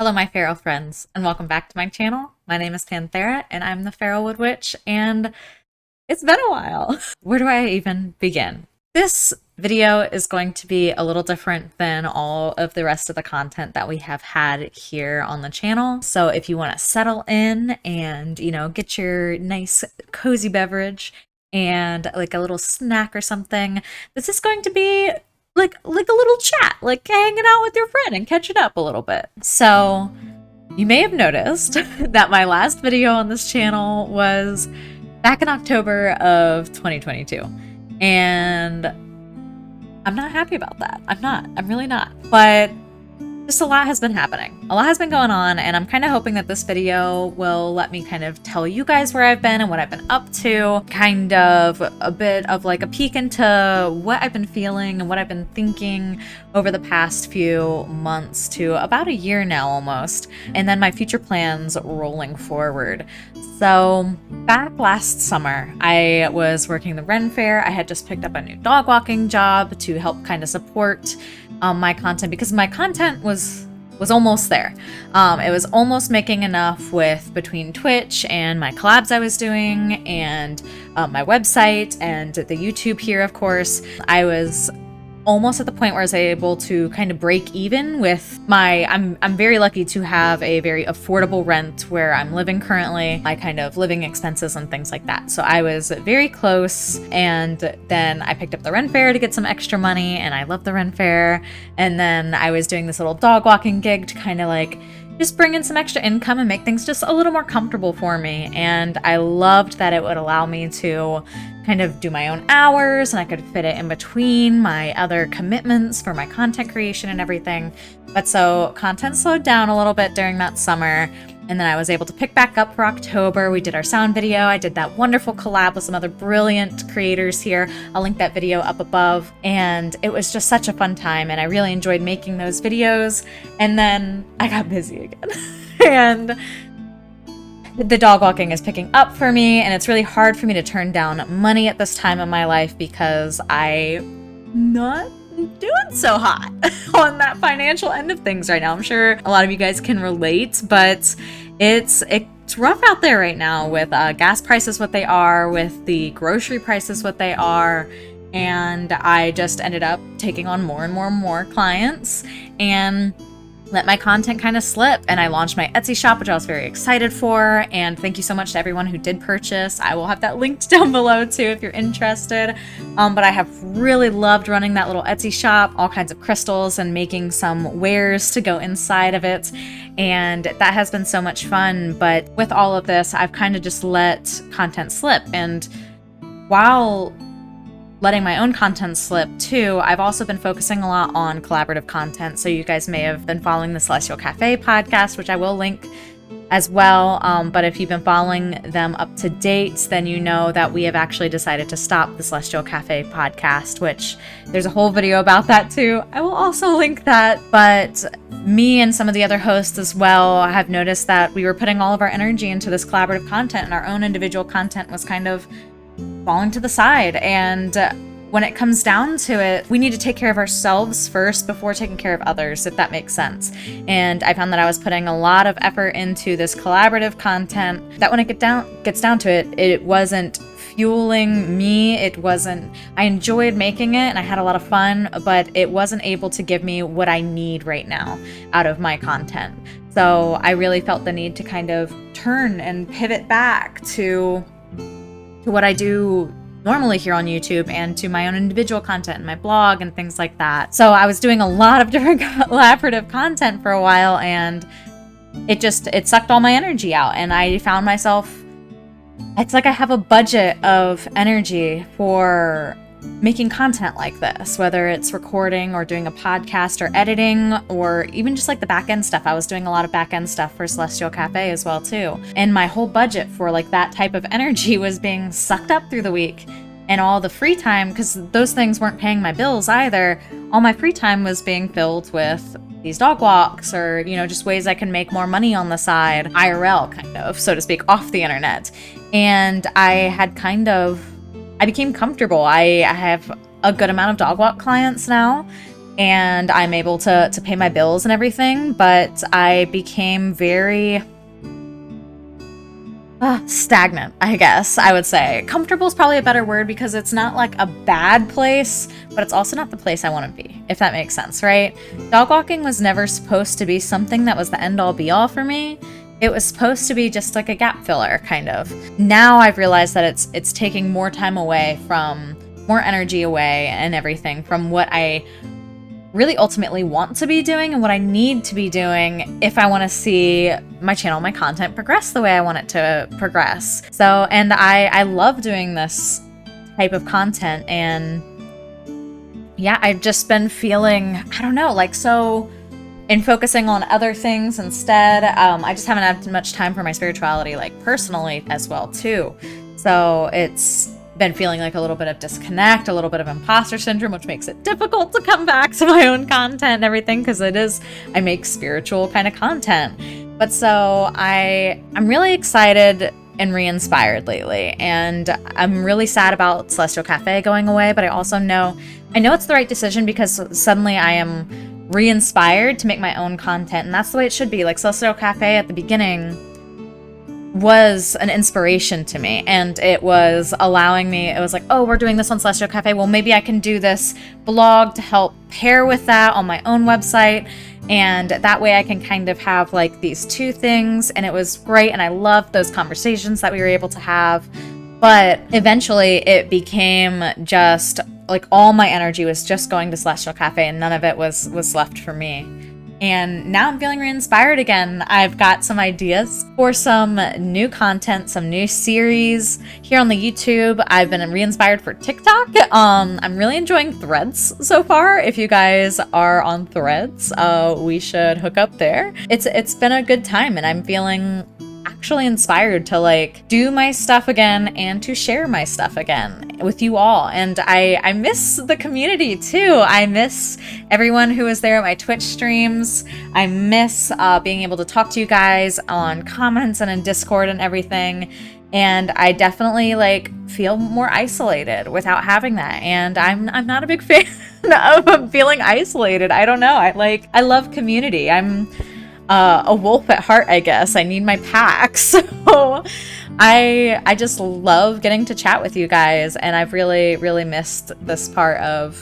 Hello, my feral friends, and welcome back to my channel. My name is Panthera, and I'm the Feral Wood Witch, and it's been a while. Where do I even begin? This video is going to be a little different than all of the rest of the content that we have had here on the channel. So if you want to settle in and, get your nice cozy beverage and like a little snack or something, this is going to be like a little chat, like hanging out with your friend and catching up a little bit. So you may have noticed that my last video on this channel was back in October of 2022. And I'm not happy about that. I'm really not. But just a lot has been happening. A lot has been going on, and I'm kind of hoping that this video will let me kind of tell you guys where I've been and what I've been up to, kind of a bit of like a peek into what I've been feeling and what I've been thinking over the past few months to about a year now almost, and then my future plans rolling forward. So back last summer, I was working the Ren Fair. I had just picked up a new dog walking job to help kind of support my content, because my content was almost there. It was almost making enough with between Twitch and my collabs I was doing and my website and the YouTube here, of course. I was almost at the point where I was able to kind of break even with my, I'm very lucky to have a very affordable rent where I'm living currently, my kind of living expenses and things like that. So I was very close, and then I picked up the Ren Fair to get some extra money, and I love the Ren Fair. And then I was doing this little dog walking gig to kind of like just bring in some extra income and make things just a little more comfortable for me. And I loved that it would allow me to kind of do my own hours, and I could fit it in between my other commitments for my content creation and everything. But so content slowed down a little bit during that summer, and then I was able to pick back up for October. We did our sound video. I did that wonderful collab with some other brilliant creators here. I'll link that video up above. And it was just such a fun time, and I really enjoyed making those videos. And then I got busy again. And the dog walking is picking up for me, and it's really hard for me to turn down money at this time in my life because I'm not doing so hot on that financial end of things right now. I'm sure a lot of you guys can relate, but it's rough out there right now with gas prices what they are, with the grocery prices what they are, and I just ended up taking on more and more clients and let my content kind of slip. And I launched my Etsy shop, which I was very excited for. And thank you so much to everyone who did purchase. I will have that linked down below too if you're interested. But I have really loved running that little Etsy shop, all kinds of crystals and making some wares to go inside of it. And that has been so much fun. But with all of this, I've kind of just let content slip. And while letting my own content slip too, I've also been focusing a lot on collaborative content. So you guys may have been following the Celestial Cafe podcast, which I will link as well. But if you've been following them up to date, then you know that we have actually decided to stop the Celestial Cafe podcast, which there's a whole video about that too. I will also link that. But me and some of the other hosts as well have noticed that we were putting all of our energy into this collaborative content, and our own individual content was kind of falling to the side. And when it comes down to it, we need to take care of ourselves first before taking care of others, if that makes sense. And I found that I was putting a lot of effort into this collaborative content that when it gets down to it, it wasn't fueling me. I enjoyed making it and I had a lot of fun, but it wasn't able to give me what I need right now out of my content. So I really felt the need to kind of turn and pivot back to what I do normally here on YouTube and to my own individual content and my blog and things like that. So I was doing a lot of different collaborative content for a while, and it sucked all my energy out. And I found myself, it's like I have a budget of energy for making content like this, whether it's recording or doing a podcast or editing or even just like the back end stuff. I was doing a lot of back end stuff for Celestial Cafe as well too. And my whole budget for like that type of energy was being sucked up through the week. And all the free time, because those things weren't paying my bills either, all my free time was being filled with these dog walks or, just ways I can make more money on the side, IRL kind of, so to speak, off the internet. And I became comfortable. I have a good amount of dog walk clients now, and I'm able to pay my bills and everything, but I became very stagnant, I guess I would say. Comfortable is probably a better word, because it's not like a bad place, but it's also not the place I want to be, if that makes sense, right? Dog walking was never supposed to be something that was the end all be all for me. It was supposed to be just like a gap filler, kind of. Now I've realized that it's taking more time away from, more energy away and everything from what I really ultimately want to be doing and what I need to be doing if I want to see my channel, my content progress the way I want it to progress. So, and I love doing this type of content, and yeah, I've just been feeling, I don't know, like so in focusing on other things instead. I just haven't had much time for my spirituality, like personally as well too. So it's been feeling like a little bit of disconnect, a little bit of imposter syndrome, which makes it difficult to come back to my own content and everything, because I make spiritual kind of content. But so I'm really excited and re-inspired lately, and I'm really sad about Celestial Cafe going away, but I also know it's the right decision, because suddenly I am re-inspired to make my own content, and that's the way it should be. Like Celestial Cafe at the beginning was an inspiration to me, and it was allowing me, it was like, oh, we're doing this on Celestial Cafe, well, maybe I can do this blog to help pair with that on my own website, and that way I can kind of have like these two things. And it was great, and I loved those conversations that we were able to have. But eventually it became just like all my energy was just going to Celestial Cafe, and none of it was left for me. And now I'm feeling re-inspired again. I've got some ideas for some new content, some new series here on the YouTube. I've been re-inspired for TikTok. I'm really enjoying Threads so far. If you guys are on Threads, we should hook up there. It's been a good time, and I'm feeling actually inspired to like do my stuff again and to share my stuff again with you all. And I miss the community too. I miss everyone who was there at my Twitch streams. I miss being able to talk to you guys on comments and in Discord and everything. And I definitely like feel more isolated without having that. And I'm not a big fan of feeling isolated. I don't know. I love community. I'm a wolf at heart, I guess. I need my pack. So I just love getting to chat with you guys, and I've really missed this part of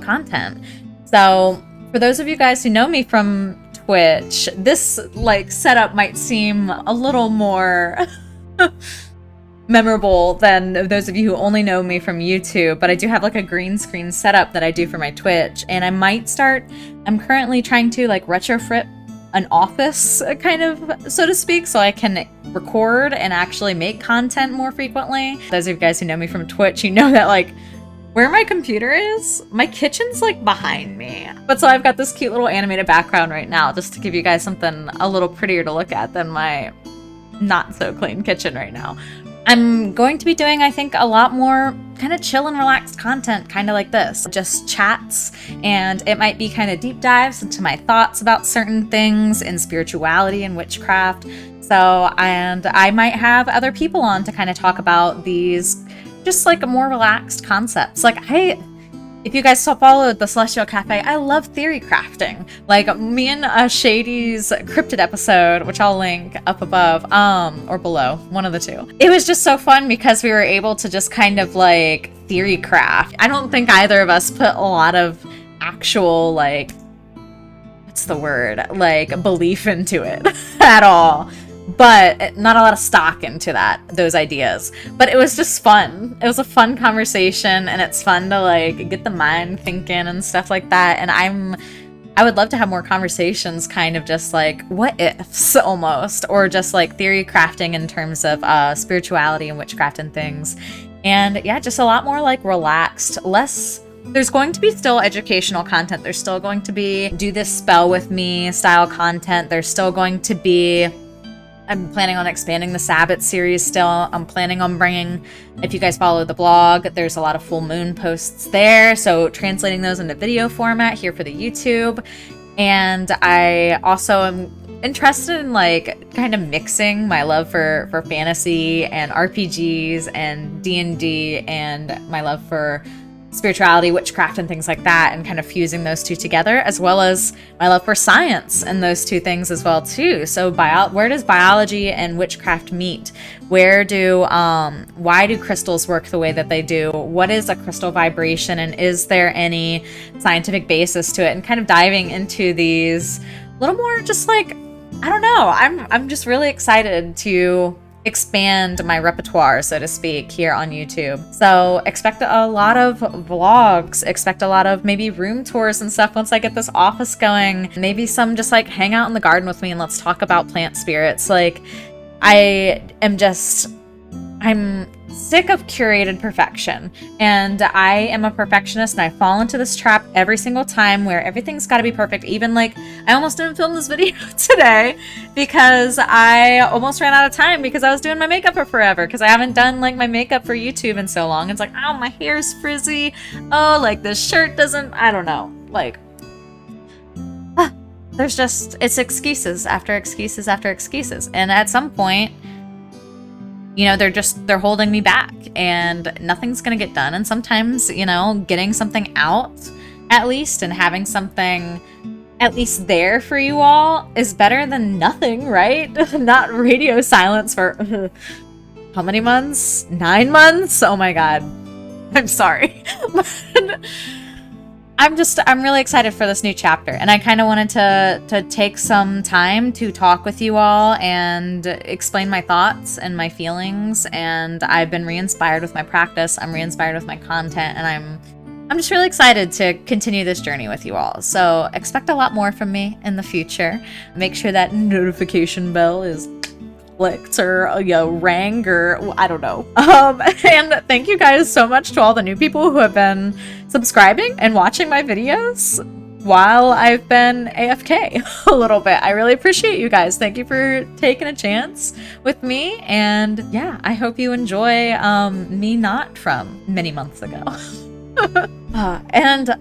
content. So for those of you guys who know me from Twitch, this like setup might seem a little more memorable than those of you who only know me from YouTube, but I do have like a green screen setup that I do for my Twitch, and I'm currently trying to like retrofit an office kind of, so to speak, so I can record and actually make content more frequently. Those of you guys who know me from Twitch, you know that like where my computer is, my kitchen's like behind me. But so I've got this cute little animated background right now just to give you guys something a little prettier to look at than my not so clean kitchen right now. I'm going to be doing, I think, a lot more kind of chill and relaxed content, kind of like this. Just chats, and it might be kind of deep dives into my thoughts about certain things in spirituality and witchcraft. So, and I might have other people on to kind of talk about these just like more relaxed concepts. Like if you guys followed the Celestial Cafe, I love theory crafting. Like me and Shady's cryptid episode, which I'll link up above, or below, one of the two. It was just so fun because we were able to just kind of like theory craft. I don't think either of us put a lot of actual like, what's the word? Like belief into it at all. But not a lot of stock into those ideas. But it was just fun. It was a fun conversation, and it's fun to like get the mind thinking and stuff like that. And I would love to have more conversations, kind of just like what ifs almost, or just like theory crafting in terms of spirituality and witchcraft and things. And yeah, just a lot more like relaxed, less. There's going to be still educational content. There's still going to be do this spell with me style content. There's still going to be, I'm planning on expanding the Sabbath series still. I'm planning on bringing, if you guys follow the blog, there's a lot of full moon posts there. So translating those into video format here for the YouTube. And I also am interested in like kind of mixing my love for fantasy and RPGs and D&D and my love for spirituality, witchcraft, and things like that, and kind of fusing those two together, as well as my love for science and those two things as well too. So where does biology and witchcraft meet? Why do crystals work the way that they do? What is a crystal vibration, and is there any scientific basis to it? And kind of diving into these a little more, just like, I don't know, I'm just really excited to expand my repertoire, so to speak, here on YouTube. So expect a lot of vlogs, expect a lot of maybe room tours and stuff once I get this office going. Maybe some just like hang out in the garden with me and let's talk about plant spirits. Like, I'm sick of curated perfection, and I am a perfectionist, and I fall into this trap every single time where everything's got to be perfect. Even like, I almost didn't film this video today because I almost ran out of time because I was doing my makeup for forever, because I haven't done like my makeup for YouTube in so long. It's like, oh, my hair's frizzy. Oh, like this shirt doesn't, I don't know, like, there's just, it's excuses after excuses after excuses. And at some point, you know, they're holding me back and nothing's gonna get done. And sometimes, you know, getting something out at least and having something at least there for you all is better than nothing, right? Not radio silence for how many months? 9 months? Oh my God. I'm sorry. I'm really excited for this new chapter, and I kind of wanted to take some time to talk with you all and explain my thoughts and my feelings. And I've been re-inspired with my practice. I'm re-inspired with my content, and I'm just really excited to continue this journey with you all. So expect a lot more from me in the future. Make sure that notification bell is clicked or, you know, rang, or I don't know. And thank you guys so much to all the new people who have been subscribing and watching my videos while I've been AFK a little bit. I really appreciate you guys. Thank you for taking a chance with me. And yeah, I hope you enjoy me not from many months ago. And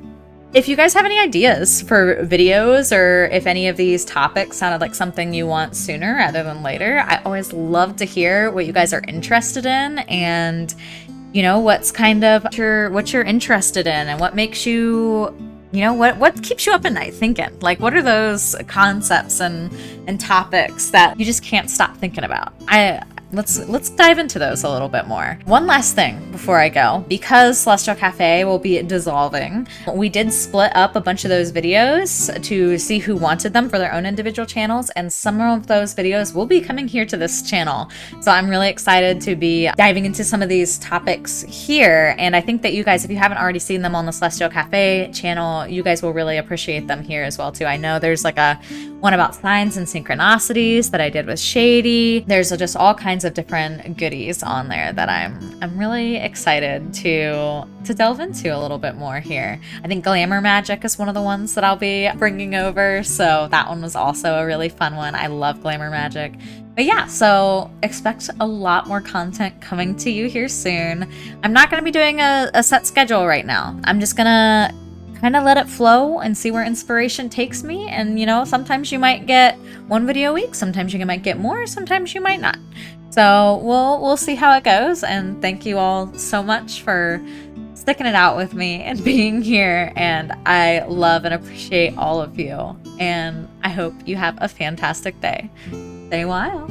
if you guys have any ideas for videos, or if any of these topics sounded like something you want sooner rather than later, I always love to hear what you guys are interested in, and you know, what's kind of what you're interested in, and what makes you, you know, what keeps you up at night thinking. Like, what are those concepts and topics that you just can't stop thinking about? Let's dive into those a little bit more. One last thing before I go, because Celestial Cafe will be dissolving, we did split up a bunch of those videos to see who wanted them for their own individual channels, and some of those videos will be coming here to this channel. So I'm really excited to be diving into some of these topics here, and I think that you guys, if you haven't already seen them on the Celestial Cafe channel, you guys will really appreciate them here as well too. I know there's like a one about signs and synchronicities that I did with Shady. There's just all kinds of different goodies on there that I'm really excited to delve into a little bit more here. I think glamour magic is one of the ones that I'll be bringing over, so that one was also a really fun one. I love glamour magic. But yeah, so expect a lot more content coming to you here soon. I'm not going to be doing a set schedule right now. I'm just gonna kind of let it flow and see where inspiration takes me. And you know, sometimes you might get one video a week, sometimes you might get more, sometimes you might not. So we'll see how it goes. And thank you all so much for sticking it out with me and being here. And I love and appreciate all of you. And I hope you have a fantastic day. Stay wild.